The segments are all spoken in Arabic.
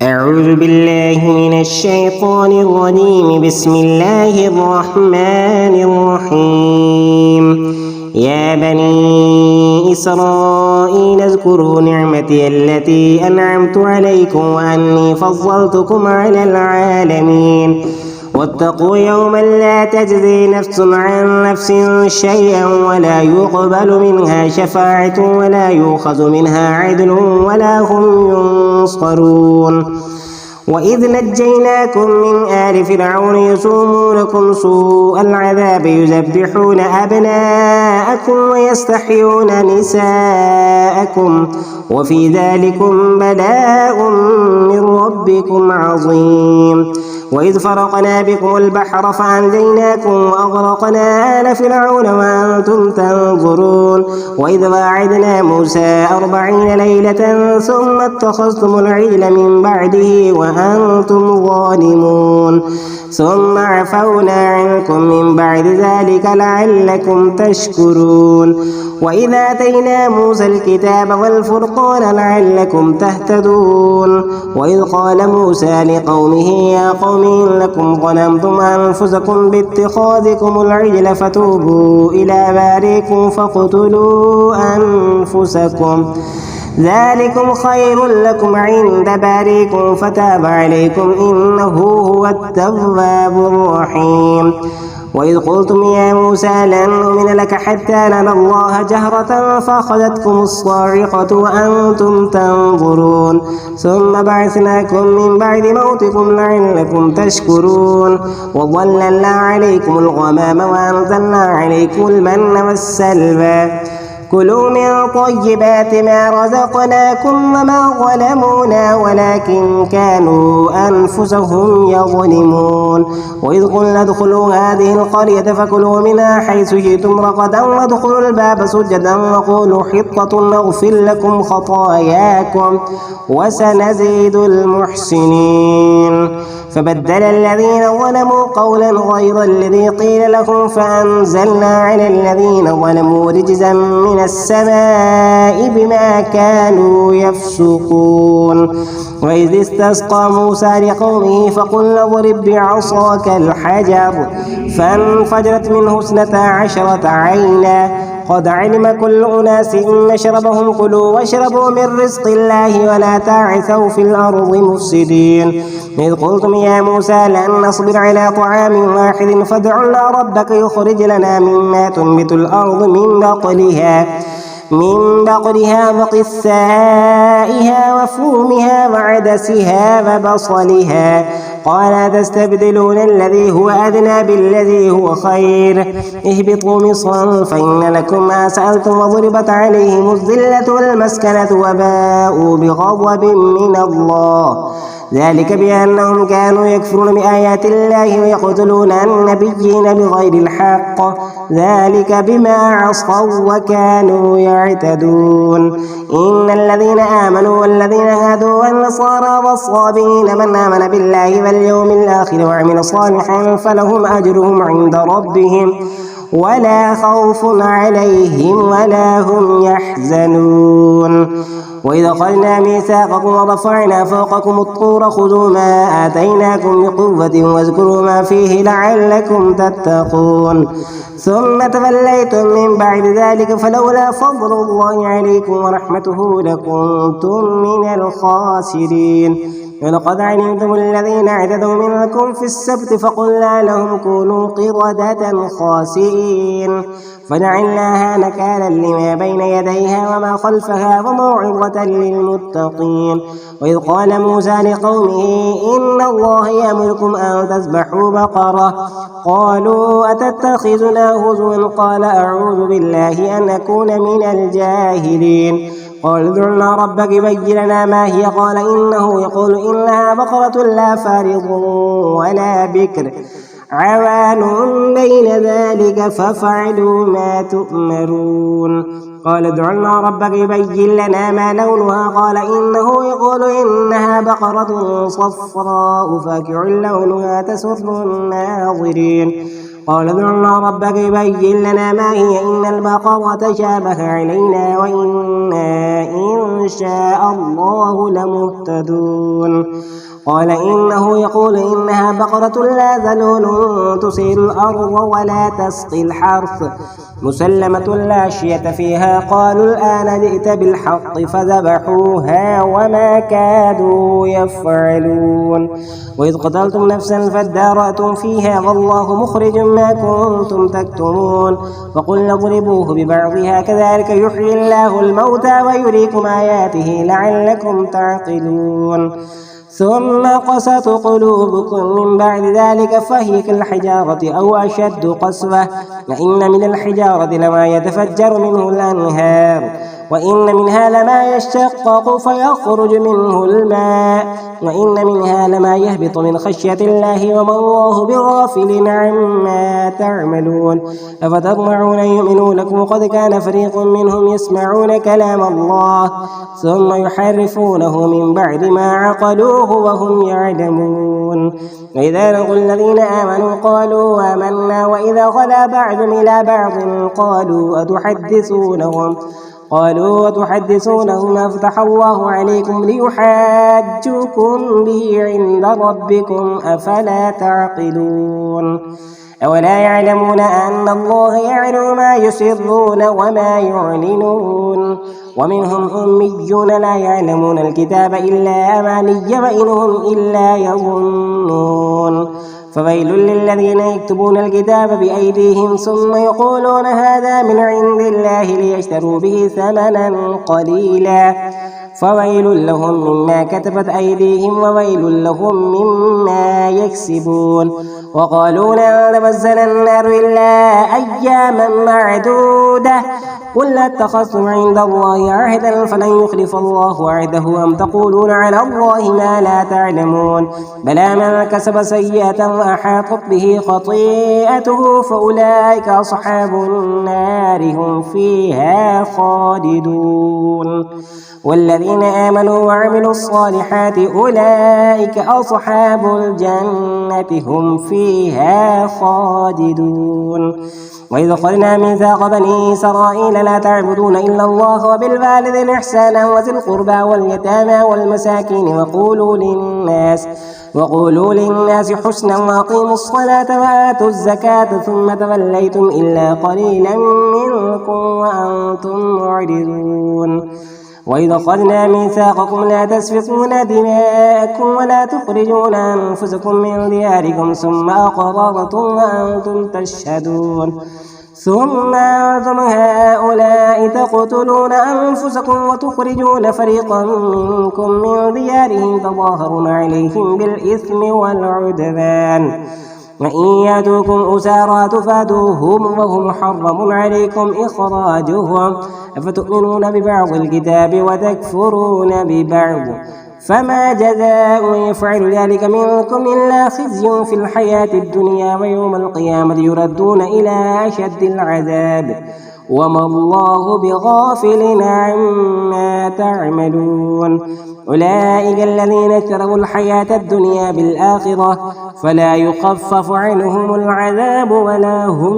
أعوذ بالله من الشيطان الرجيم. بسم الله الرحمن الرحيم. يا بني إسرائيل اذكروا نعمتي التي أنعمت عليكم وأني فضلتكم على العالمين. واتقوا يوما لا تجزي نفس عن نفس شيئا ولا يقبل منها شفاعة ولا يؤخذ منها عدل ولا هم ينصرون. وإذ نجيناكم من آل فرعون يسومونكم سوء العذاب يذبحون أبناءكم ويستحيون نساءكم وفي ذلكم بلاء من ربكم عظيم. وإذ فرقنا بكم البحر فأنجيناكم وأغرقنا آل فرعون وأنتم تنظرون. وإذ واعدنا موسى 40 ليلة ثم اتخذتم العجل من بعده وأنتم ظالمون ثم عفونا عنكم من بعد ذلك لعلكم تشكرون. وإذ آتينا موسى الكتاب والفرقان لعلكم تهتدون. وإذ قال موسى لقومه يا قوم إنكم ظلمتم أنفسكم باتخاذكم العجل فتوبوا إلى بارئكم فاقتلوا أنفسكم ذلكم خير لكم عند بارئكم فتاب عليكم إنه هو التواب الرحيم. وإذ قلتم يا موسى لن نؤمن لك حتى نرى الله جهرة فأخذتكم الصاعقة وأنتم تنظرون ثم بعثناكم من بعد موتكم لعلكم تشكرون. وظللنا عليكم الغمام وأنزلنا عليكم المن والسلوى كلوا من طيبات ما رزقناكم وما ظلمونا ولكن كانوا أنفسهم يظلمون. وإذ قلنا ادخلوا هذه القرية فكلوا منها حيث شئتم رغدا وادخلوا الباب سجدا وقولوا حطة نغفر لكم خطاياكم وسنزيد المحسنين. فبدل الذين ظلموا قولا غير الذي قيل لهم فأنزلنا على الذين ظلموا رجزا من السماء بما كانوا يفسقون. وإذ استسقى موسى لقومه فقل اضرب بعصاك الحجر فانفجرت منه 12 عينا قد علم كل أناس مشربهم كلوا واشربوا من رزق الله ولا تعثوا في الأرض مفسدين. إذ قلتم يا موسى لن نصبر على طعام واحد فادع لنا ربك يخرج لنا مما تنبت الأرض من بقلها وقثائها وفومها وعدسها وبصلها قال تستبدلون الذي هو أدنى بالذي هو خير اهبطوا مصرا فإن لكم ما سألتم وضربت عليهم الذلة والمسكنة وباءوا بغضب من الله ذلك بأنهم كانوا يكفرون بآيات الله ويقتلون النبيين بغير الحق ذلك بما عصوا وكانوا يعتدون. إن الذين آمنوا والذين هادوا والنصارى والصابئين من آمن بالله واليوم الآخر وعمل صالحا فلهم أجرهم عند ربهم ولا خوف عليهم ولا هم يحزنون. وإذا أخذنا ميثاقكم ورفعنا فوقكم الطور خذوا ما آتيناكم بقوة واذكروا ما فيه لعلكم تتقون ثم توليتم من بعد ذلك فلولا فضل الله عليكم ورحمته لكنتم من الخاسرين. ولقد علمتم الذين اعتدوا منكم في السبت فقلنا لهم كونوا قردة خاسئين فجعلناها نكالا لما بين يديها وما خلفها وموعظة للمتقين. وإذ قال موسى لقومه إن الله يأمركم أن تذبحوا بقرة قالوا أتتخذنا هزوا قال أعوذ بالله أن أكون من الجاهلين. قال ادع لنا ربك يبين لنا ما هي قال إنه يقول إنها بقرة لا فارض ولا بكر عوان بين ذلك فافعلوا ما تؤمرون. قال ادع لنا ربك يبين لنا ما لونها قال إنه يقول إنها بقرة صفراء فاكع لونها تسر الناظرين. قال ادع لنا ربك يبين لنا ما هي إن البقرة تشابه علينا وإنا إن شاء الله لمهتدون قال إنه يقول إنها بقرة لا ذلول تثير الأرض ولا تسقي الحرث مسلمة لا شية فيها قالوا الآن جئت بالحق فذبحوها وما كادوا يفعلون وإذ قتلتم نفسا فادارأتم فيها والله مخرج ما كنتم تكتمون فقلنا اضربوه ببعضها كذلك يحيي الله الموتى ويريكم آياته لعلكم تعقلون ثم قست قلوبكم من بعد ذلك فهي كالحجارة أو أشد قسوة وإن من الحجارة لما يتفجر منه الأنهار وإن منها لما يشقق فيخرج منه الماء وإن منها لما يهبط من خشية الله وما الله بغافل عما تعملون أفتطمعون أن يؤمنوا لكم وقد كان فريق منهم يسمعون كلام الله ثم يحرفونه من بعد ما عقلوه وهم يعلمون وإذا لقوا الذين آمنوا قالوا آمنا وإذا خلا بعضهم إلى بعض قالوا أتحدثونهم أفتح الله عليكم ليحاجوكم به عند ربكم أفلا تعقلون أولا يعلمون أن الله يعلم ما يسرون وما يعلنون ومنهم أميون لا يعلمون الكتاب إلا أماني وإنهم إلا يظنون فويل للذين يكتبون الكتاب بأيديهم ثم يقولون هذا من عند الله ليشتروا به ثمنا قليلا فويل لهم مما كتبت أيديهم وويل لهم مما يكسبون وقالوا لن تمسنا النار إلا أياما معدودة قل اتخذتم عند الله عهدا فلن يخلف الله عهده أم تقولون على الله ما لا تعلمون بلى من كسب سيئة وأحاطت به خطيئته فأولئك أصحاب النار هم فيها خالدون والذين آمنوا وعملوا الصالحات أولئك أصحاب الجنة هم فيها خالدون وإذ أخذنا ميثاق بني إسرائيل لا تعبدون إلا الله وبالوالدين إحسانا وذي القربى واليتامى والمساكين وقولوا للناس حسنا وأقيموا الصلاة وآتوا الزكاة ثم توليتم إلا قليلا منكم وأنتم معرضون وإذ أخذنا ميثاقكم لا تسفكون دماءكم ولا تخرجون أنفسكم من دياركم ثم أقررتم وأنتم تشهدون ثم أنتم هؤلاء تقتلون أنفسكم وتخرجون فريقا منكم من ديارهم تظاهرون عليهم بالإثم والعدوان وإن يأتوكم أسارى تفادوهم وهم محرم عليكم إخراجهم أفتؤمنون ببعض الكتاب وتكفرون ببعض فما جزاء يفعل ذلك منكم إلا خزي في الحياة الدنيا ويوم القيامة يردون إلى أشد العذاب وما الله بغافل عما تعملون أولئك الذين اشتروا الحياة الدنيا بالآخرة فلا يخفف عنهم العذاب ولا هم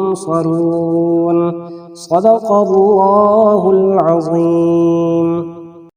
ينصرون صدق الله العظيم.